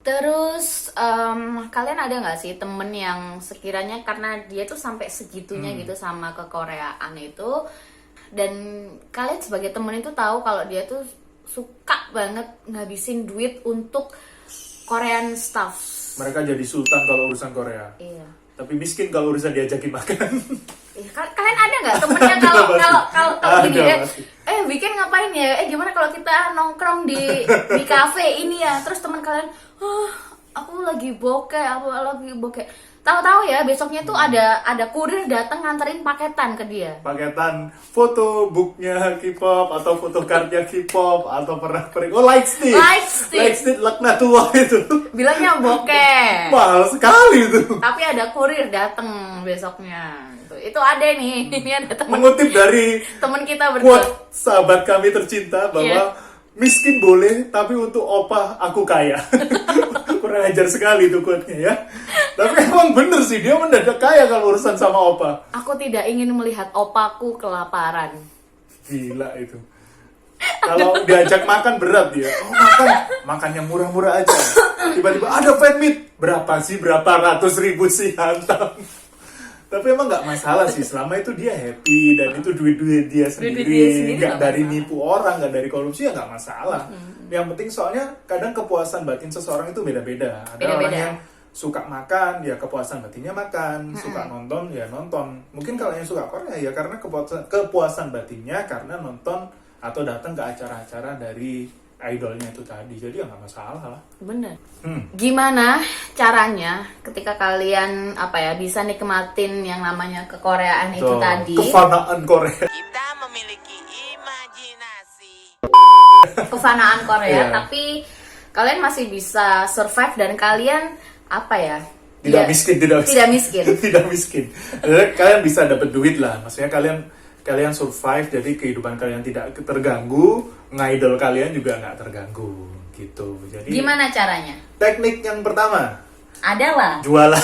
Terus kalian ada nggak sih temen yang sekiranya karena dia tuh sampai segitunya gitu sama kekoreaan itu, dan kalian sebagai temen itu tahu kalau dia tuh suka banget ngabisin duit untuk Korean stuff. Mereka jadi sultan kalau urusan Korea. Iya. Tapi miskin kalau urusan diajakin makan. Kalian ada nggak temen yang kalau gini ya, pasti. Weekend ngapain ya? Gimana kalau kita nongkrong di cafe ini ya? Terus teman kalian, aku lagi bokeh. Tahu-tahu ya besoknya tuh ada kurir datang nganterin paketan ke dia. Paketan foto booknya K-pop atau foto cardnya K-pop atau pernak-pernik. Oh, Lightstick laknat tua itu. Bilangnya bokeh. Mahal sekali itu. Tapi ada kurir datang besoknya. Itu ada nih. Ini ada teman. Mengutip dari teman kita berdua. quote sahabat kami tercinta bahwa miskin boleh, tapi untuk opa aku kaya. Kurang ajar sekali itu quote-nya ya. Tapi emang bener sih, dia mendadak kaya kalau urusan sama opa. Aku tidak ingin melihat opaku kelaparan. Gila itu. Kalau diajak makan berat dia. Oh, makan yang murah-murah aja. Tiba-tiba ada fan meat. Berapa ratus ribu sih, hantam. Tapi emang nggak masalah sih, selama itu dia happy dan itu duit dia sendiri, nggak dari nipu orang, nggak dari korupsi, ya nggak masalah. Yang penting soalnya kadang kepuasan batin seseorang itu beda-beda. Ada orang yang suka makan, ya kepuasan batinnya makan, suka nonton, ya nonton. Mungkin kalau yang suka Korea ya karena kepuasan batinnya karena nonton atau datang ke acara-acara dari idolnya itu tadi, jadi ya nggak masalah lah. Bener. Gimana caranya ketika kalian bisa nikmatin yang namanya kekoreaan itu tadi? Kefanaan Korea. Kita memiliki imajinasi. Kefanaan Korea, tapi kalian masih bisa survive dan kalian Tidak miskin. Tidak miskin. Kalian bisa dapat duit lah, maksudnya kalian survive, jadi kehidupan kalian tidak terganggu, ngidol kalian juga nggak terganggu gitu. Jadi gimana caranya? Teknik yang pertama adalah jualan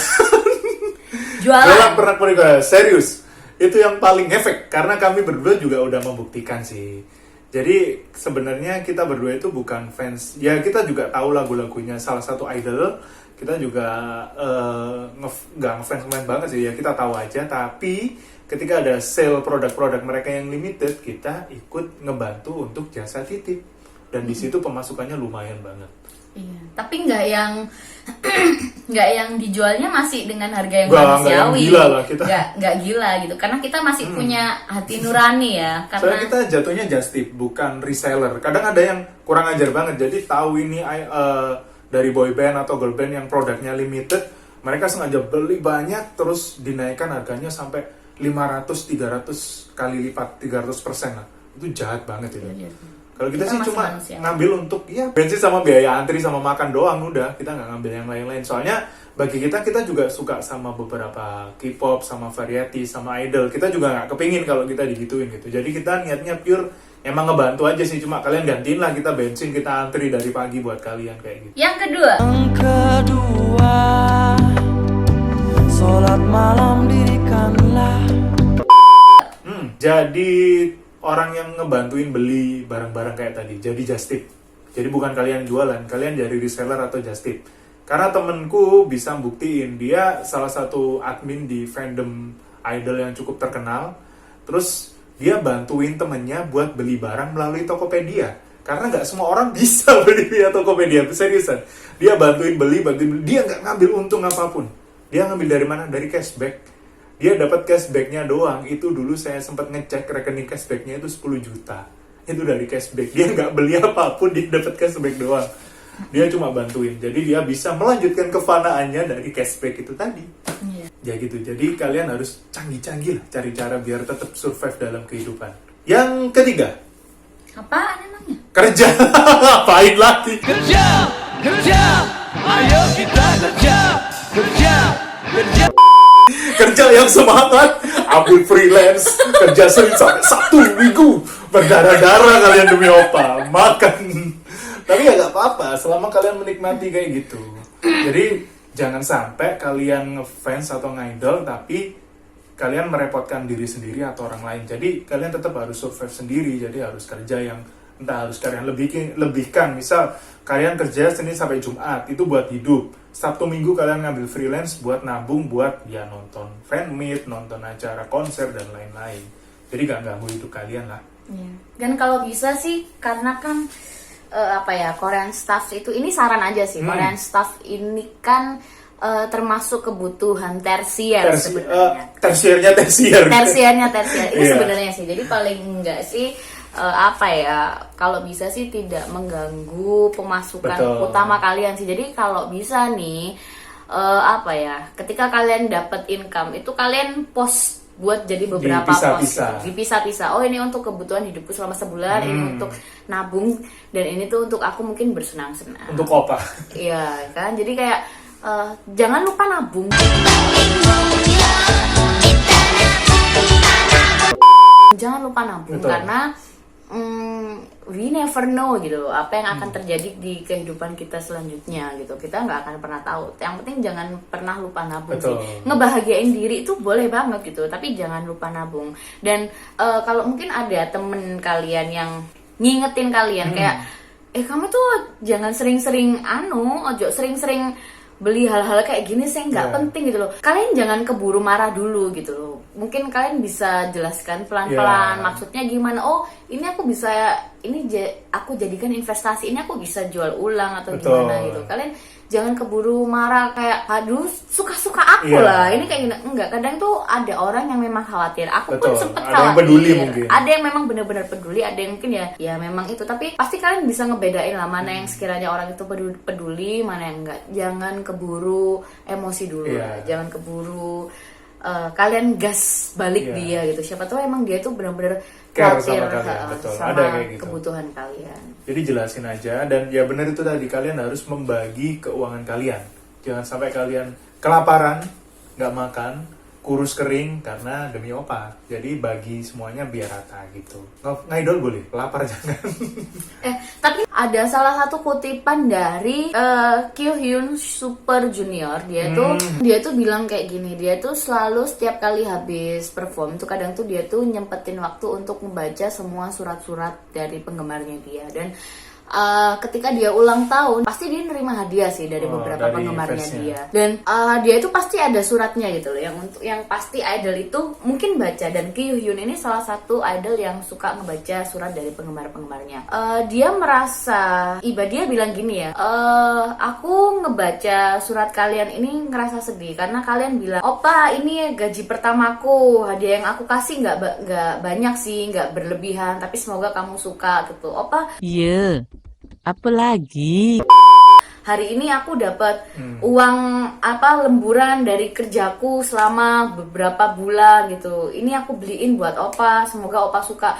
pernak-pernik. Serius, itu yang paling efek karena kami berdua juga udah membuktikan sih. Jadi sebenarnya kita berdua itu bukan fans, ya kita juga tahu lagu-lagunya salah satu idol, kita juga nggak ngefans banget sih, ya kita tahu aja. Tapi ketika ada sale produk-produk mereka yang limited, kita ikut ngebantu untuk jasa titip, dan di situ pemasukannya lumayan banget. Iya, tapi nggak yang dijualnya masih dengan harga yang manusiawi. Nggak yang gila lah kita. Nggak gila gitu, karena kita masih punya hati nurani ya. Soalnya kita jatuhnya just tip, bukan reseller. Kadang ada yang kurang ajar banget, jadi tahu ini dari boy band atau girl band yang produknya limited, mereka sengaja beli banyak terus dinaikkan harganya sampai 500-300 kali lipat, 300% lah. Itu jahat banget itu. Iya. Kalau kita sih cuma manusia. ngambil untuk bensin sama biaya antri sama makan doang, udah. Kita nggak ngambil yang lain-lain. Soalnya bagi kita juga suka sama beberapa K-pop, sama variety, sama idol. Kita juga nggak kepingin kalau kita digituin gitu. Jadi kita niatnya pure emang ngebantu aja sih. Cuma kalian gantiin lah kita bensin, kita antri dari pagi buat kalian kayak gitu. Yang kedua, sholat malam dirikanlah. Jadi orang yang ngebantuin beli barang-barang kayak tadi, jadi just tip. Jadi bukan kalian jualan, kalian jadi reseller atau just tip. Karena temenku bisa buktiin, dia salah satu admin di fandom idol yang cukup terkenal. Terus dia bantuin temennya buat beli barang melalui Tokopedia. Karena nggak semua orang bisa beli via Tokopedia, seriusan. Dia bantuin beli, dia nggak ngambil untung apapun. Dia ngambil dari mana? Dari cashback. Dia dapat cashbacknya doang. Itu dulu saya sempat ngecek rekening cashbacknya itu 10 juta. Itu dari cashback. Dia nggak beli apapun, dia dapat cashback doang. Dia cuma bantuin. Jadi dia bisa melanjutkan kefanaannya dari cashback itu tadi. Ya gitu. Jadi kalian harus canggih-canggih lah cari cara biar tetap survive dalam kehidupan. Yang ketiga. apaan emangnya? Kerja. Ngapain lagi? Kerja, ayo kita kerja. Kerja yang semangat, ambil freelance, kerja Senin sampai Sabtu, Minggu, berdarah-darah kalian demi opa, makan. Tapi ya gak apa-apa, selama kalian menikmati kayak gitu. Jadi jangan sampai kalian ngefans atau ngidol, tapi kalian merepotkan diri sendiri atau orang lain. Jadi kalian tetap harus survive sendiri, jadi harus kerja yang entah harus kalian lebihkan. Misal kalian kerja Senin sampai Jumat itu buat hidup, Sabtu Minggu kalian ngambil freelance buat nabung, buat ya nonton fan meet, nonton acara konser dan lain-lain. Jadi gak ganggu hidup kalian lah. Dan kalau bisa sih, karena kan Korean staff itu, ini saran aja sih, Korean staff ini kan termasuk kebutuhan tersier sebenarnya. Tersiernya. Tersiernya ini Iya. sebenarnya sih. Jadi paling enggak sih kalau bisa sih tidak mengganggu pemasukan Betul. utama kalian sih. Jadi kalau bisa nih ketika kalian dapat income itu kalian post buat jadi beberapa Dipisah-pisah. post, dipisah-pisah. Oh, ini untuk kebutuhan hidupku selama sebulan, ini untuk nabung, dan ini tuh untuk aku mungkin bersenang-senang. Untuk opa. Iya kan, jadi kayak jangan lupa nabung. Jangan lupa nabung. Betul. Karena we never know gitu apa yang akan terjadi di kehidupan kita selanjutnya gitu. Kita nggak akan pernah tahu. Yang penting jangan pernah lupa nabung. Betul. Sih. Ngebahagiain diri itu boleh banget gitu, tapi jangan lupa nabung. Dan kalau mungkin ada temen kalian yang ngingetin kalian kayak kamu tuh jangan sering-sering ojo sering-sering beli hal-hal kayak gini sih nggak penting gitu loh. Kalian jangan keburu marah dulu gitu loh. Mungkin kalian bisa jelaskan pelan-pelan maksudnya gimana. Oh, ini aku bisa aku jadikan investasi, ini aku bisa jual ulang atau gimana gitu. Kalian jangan keburu marah kayak aduh suka-suka aku lah. Ini kayak gini. Enggak, kadang tuh ada orang yang memang khawatir. Aku pun sempet khawatir. Ada yang peduli mungkin. Ada yang memang benar-benar peduli, ada yang mungkin ya memang itu. Tapi pasti kalian bisa ngebedain lah mana yang sekiranya orang itu peduli, mana yang enggak. Jangan keburu emosi dulu lah. Jangan keburu kalian gas balik dia gitu. Siapa tahu emang dia tuh benar-benar khawatir sama gitu. Kebutuhan kalian. Jadi jelasin aja, dan ya benar itu tadi, kalian harus membagi keuangan kalian. Jangan sampai kalian kelaparan, nggak makan, kurus kering karena demi opa. Jadi bagi semuanya biar rata gitu. Ngaidol boleh, lapar jangan. Tapi ada salah satu kutipan dari Kyohyun Super Junior. Dia tuh bilang kayak gini. Dia tuh selalu setiap kali habis perform tuh kadang tuh dia tuh nyempetin waktu untuk membaca semua surat-surat dari penggemarnya dia. Dan ketika dia ulang tahun pasti dia nerima hadiah sih dari beberapa dari penggemarnya fansnya. dia. Dan dia itu pasti ada suratnya gitu loh. Yang pasti idol itu mungkin baca, dan Kyohyun ini salah satu idol yang suka ngebaca surat dari penggemar-penggemarnya. Dia merasa dia bilang gini ya, aku ngebaca surat kalian ini ngerasa sedih karena kalian bilang, opa ini gaji pertamaku, hadiah yang aku kasih nggak banyak sih, nggak berlebihan, tapi semoga kamu suka gitu. Opa, Iya, apa lagi? hari ini aku dapat uang lemburan dari kerjaku selama beberapa bulan gitu. Ini aku beliin buat opa, semoga opa suka.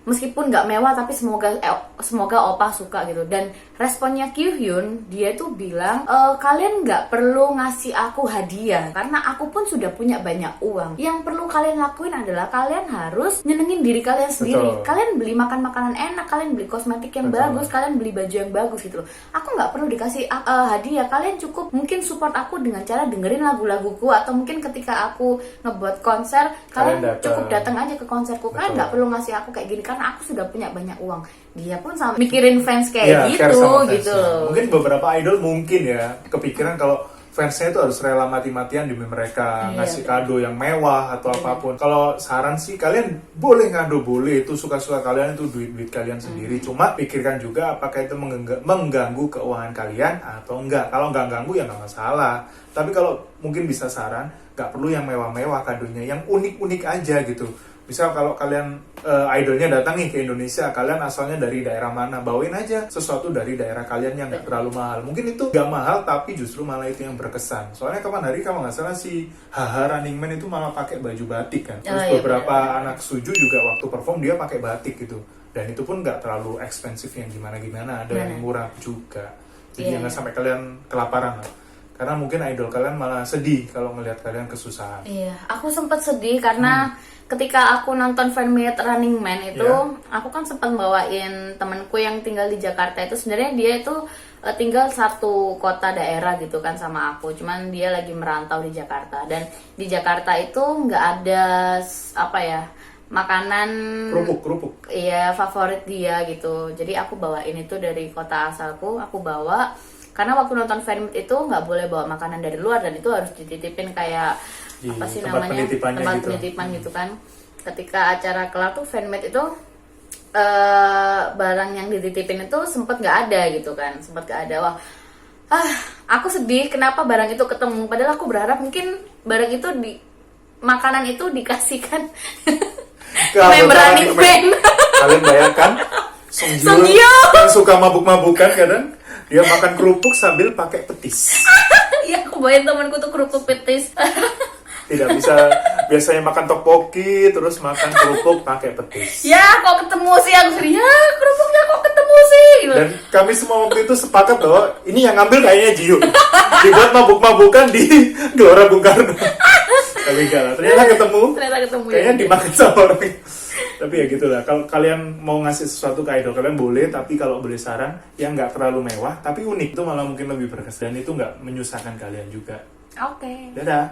Meskipun nggak mewah tapi semoga opa suka gitu. Dan responnya Kyohyun, dia tuh bilang kalian nggak perlu ngasih aku hadiah karena aku pun sudah punya banyak uang. Yang perlu kalian lakuin adalah kalian harus nyenengin diri kalian sendiri. Betul. Kalian beli makan makanan enak, kalian beli kosmetik yang bagus, kalian beli baju yang bagus gitu loh. Aku nggak perlu dikasih hadiah. Kalian cukup mungkin support aku dengan cara dengerin lagu-laguku, atau mungkin ketika aku ngebuat konser kalian cukup datang aja ke konserku. Kalian nggak perlu ngasih aku kayak gini karena aku sudah punya banyak uang. Dia pun sama mikirin fans kayak care sama gitu fansnya. loh. Mungkin beberapa idol mungkin ya kepikiran kalau fansnya itu harus rela mati-matian demi mereka ngasih kado yang mewah atau apapun. Kalau saran sih kalian boleh ngado, boleh, itu suka-suka kalian, itu duit kalian sendiri. Cuma pikirkan juga apakah itu mengganggu keuangan kalian atau enggak. Kalau enggak ganggu ya nggak masalah. Tapi kalau mungkin bisa saran, nggak perlu yang mewah-mewah kadonya, yang unik-unik aja gitu. Misal kalau kalian idolnya datang nih ke Indonesia, kalian asalnya dari daerah mana, bawain aja sesuatu dari daerah kalian yang nggak terlalu mahal. Mungkin itu nggak mahal tapi justru malah itu yang berkesan. Soalnya kapan hari kalau nggak salah si Haha Running Man itu malah pakai baju batik kan. Terus beberapa anak Suju juga waktu perform dia pakai batik gitu. Dan itu pun nggak terlalu ekspensif yang gimana-gimana, ada yang murah juga. Jadi jangan sampai kalian kelaparan lah. Karena mungkin idol kalian malah sedih kalau ngelihat kalian kesusahan. Iya, aku sempat sedih karena ketika aku nonton fan meet Running Man itu, aku kan sempat bawain temanku yang tinggal di Jakarta itu. Sebenarnya dia itu tinggal satu kota daerah gitu kan sama aku, cuman dia lagi merantau di Jakarta. Dan di Jakarta itu nggak ada makanan Kerupuk. iya favorit dia gitu. Jadi aku bawain itu dari kota asalku, aku bawa karena waktu nonton fanmeet itu nggak boleh bawa makanan dari luar dan itu harus dititipin kayak Di apa sih tempat namanya penitipannya tempat gitu. penitipan gitu kan. Ketika acara kelar tuh fanmeet itu barang yang dititipin itu sempet nggak ada gitu kan, sempet nggak ada. Wah, aku sedih kenapa barang itu ketemu. Padahal aku berharap mungkin barang itu makanan itu dikasihkan Ke member anggota running running band. Kalian bayangkan Song Song Gyo Gyo. yang suka mabuk-mabukan kadang dia makan kerupuk sambil pakai petis. Iya, aku bawain temanku tuh kerupuk petis. Tidak bisa biasanya makan tteokbokki terus makan kerupuk pakai petis. Ya, kok ketemu sih aku sedih. Ya, kerupuknya kok ketemu sih. Gitu. Dan kami semua waktu itu sepakat bahwa ini yang ngambil kayaknya Jiu. Dibuat mabuk-mabukan di Gelora Bung Karno. Tapi enggak lah, ternyata ketemu. Ternyata ketemu Kayaknya ya. dimakan sama orang. Tapi ya gitulah. Kalau kalian mau ngasih sesuatu ke idol kalian boleh, tapi kalau boleh saran yang nggak terlalu mewah tapi unik itu malah mungkin lebih berkesan dan itu nggak menyusahkan kalian juga. Oke. Dadah.